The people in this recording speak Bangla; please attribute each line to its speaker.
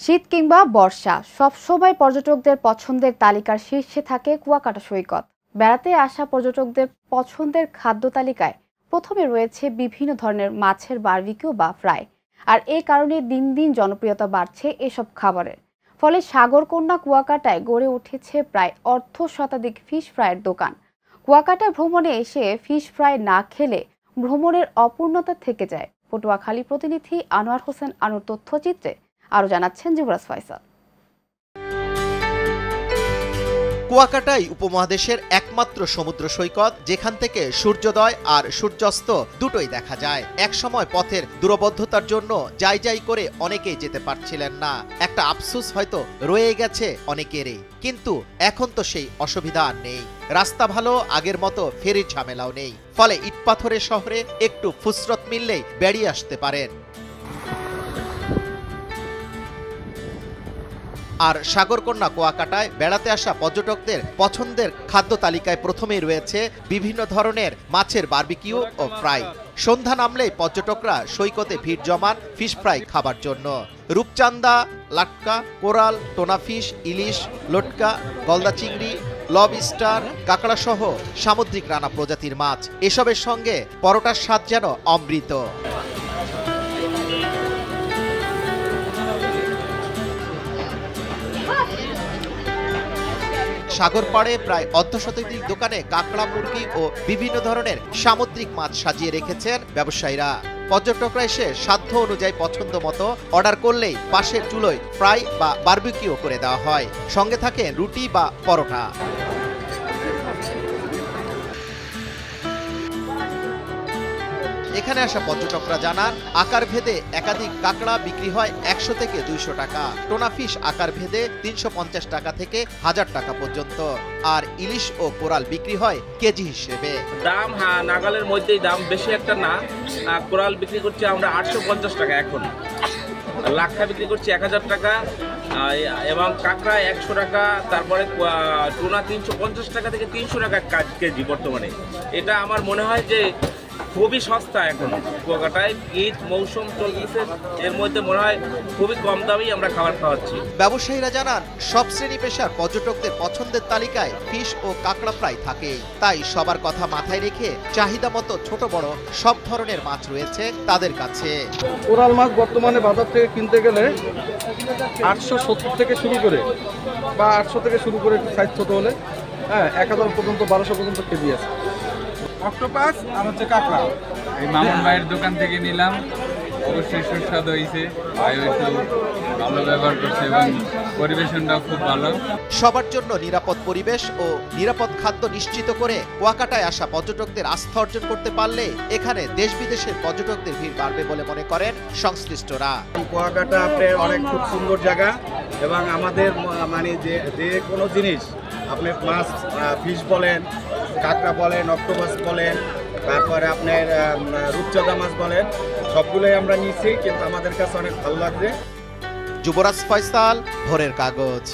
Speaker 1: শীত কিংবা বর্ষা সবসময় পর্যটকদের পছন্দের তালিকার শীর্ষে থাকে কুয়াকাটা সৈকত। বেড়াতে আসা পর্যটকদের পছন্দের খাদ্য তালিকায় প্রথমে রয়েছে বিভিন্ন ধরনের মাছের বারবিকিউ বা ফ্রাই। আর এই কারণে দিন দিন জনপ্রিয়তা বাড়ছে এসব খাবারের। ফলে সাগরকন্যা কুয়াকাটায় গড়ে উঠেছে প্রায় অর্ধশতাধিক ফিশ ফ্রাইয়ের দোকান। কুয়াকাটা ভ্রমণে এসে ফিশ ফ্রাই না খেলে ভ্রমণের অপূর্ণতা থেকে যায়। পটুয়াখালী প্রতিনিধি আনোয়ার হোসেন আনুর তথ্যচিত্রে আরো জানাচ্ছেন যুবরাজ ফয়সাল।
Speaker 2: কুয়াকাটাই উপমহাদেশের একমাত্র সমুদ্র সৈকত, যেখান থেকে সূর্যোদয় আর সূর্যাস্ত দুটোই দেখা যায়। একসময় পথের দূরবদ্ধতার জন্য যাই করে অনেকেই যেতে পারছিলেন না। একটা আফসোস হয়তো রয়ে গেছে অনেকেরই, কিন্তু এখন তো সেই অসুবিধা আর নেই। রাস্তা ভালো, আগের মতো ফেরির ঝামেলাও নেই। ফলে ইটপাথরের শহরে একটু ফুসরত মিললেই বেরিয়ে আসতে পারেন। আর সাগরকন্যা কুয়াকাটায় বেড়াতে আসা পর্যটকদের পছন্দের খাদ্য তালিকায় প্রথমেই রয়েছে বিভিন্ন ধরনের মাছের বারবিকিউ ও ফ্রাই। সন্ধ্যা নামলেই পর্যটকরা সৈকতে ভিড় জমান ফিশ ফ্রাই খাবার জন্য। রূপচান্দা, লাটকা, কোরাল, টোনা ফিশ, ইলিশ, লটকা, গলদা চিংড়ি, লবস্টার, কাঁকড়া সহ সামুদ্রিক নানা প্রজাতির মাছ। এসবের সঙ্গে পরোটার স্বাদ যেন অমৃত। সাগর পাড়ে প্রায় অর্ধশতাধিক দোকানে কাঁকড়া, মুরগি ও বিভিন্ন ধরনের সামুদ্রিক মাছ সাজিয়ে রেখেছেন ব্যবসায়ীরা। পর্যটকরা এসে সাধ্য অনুযায়ী পছন্দ মতো অর্ডার করলেই পাশের চুলোয় ফ্রাই বা বারবিকিউ করে দেওয়া হয়। সঙ্গে থাকে রুটি বা পরোটা। এখানে আসা পর্যটকরা জানান, আকার ভেদে একাধিক কাঁকড়া বিক্রি হয় 100 থেকে 200 টাকা। টোনা ফিশ আকার ভেদে 350 টাকা থেকে 1000 টাকা পর্যন্ত। আর ইলিশ ও কোরাল বিক্রি হয় কেজি হিসেবে।
Speaker 3: দাম নাগালের মধ্যেই, দাম বেশি একটা না। কোরাল বিক্রি করছি আমরা 850 টাকা এখন, লাক্ষা বিক্রি করছি 1000 টাকা, এবং কাঁকড়া 100 টাকা, তারপরে টোনা 350 টাকা থেকে 300 টাকা কেজি বর্তমানে। এটা আমার মনে হয় যে খুবই সস্তা। এখন কুয়াকাটায় ঈদ মৌসুম চলতেছে, এর মধ্যে মনে হয় খুবই কম দামেই আমরা খাবার খাওয়াচ্ছি।
Speaker 2: ব্যবসায়ীরা জানান, সব শ্রেণী পেশার পর্যটকদের পছন্দের তালিকায় ফিশ ও কাঁকড়া ফ্রাই থাকে। তাই সবার কথা মাথায় রেখে চাহিদা মতো ছোট বড় সব ধরনের মাছ রয়েছে তাদের কাছে।
Speaker 4: কোরাল মাছ বর্তমানে বাজার থেকে কিনতে গেলে 870 থেকে শুরু করে বা 800 থেকে শুরু করে সাইজ ছোট হলে 1000 পর্যন্ত, 1200 পর্যন্ত কেজি আছে।
Speaker 5: অক্টোপাস আর হচ্ছে কাঁকড়া এই মামুন ভাইয়ের দোকান থেকে নিলাম। অবশ্যই সুস্বাদু হয়েছে, ভাই ভালো ব্যবহার করছে এবং পরিবেশনটাও খুব ভালো।
Speaker 2: সবার জন্য নিরাপদ পরিবেশ ও নিরাপদ খাদ্য নিশ্চিত করে কুয়াকাটায় আসা পর্যটকদের আস্থা অর্জন করতে পারলে এখানে দেশ বিদেশের পর্যটকদের ভিড় বাড়বে বলে মনে করেন সংশ্লিষ্টরা।
Speaker 6: কুয়াকাটা আপনার অনেক খুব সুন্দর জায়গা, এবং আমাদের মানে যে কোনো জিনিস আপনি মাছ, ফিশ বলেন, কাঁকড়া বলেন, অক্টোপাস বলেন, তারপরে আপনার রূপচাঁদা মাছ বলেন, সবগুলোই আমরা নিয়েছি, কিন্তু আমাদের কাছে অনেক ভালো লাগছে।
Speaker 2: যুবরাজ ফয়সাল, ভোরের কাগজ।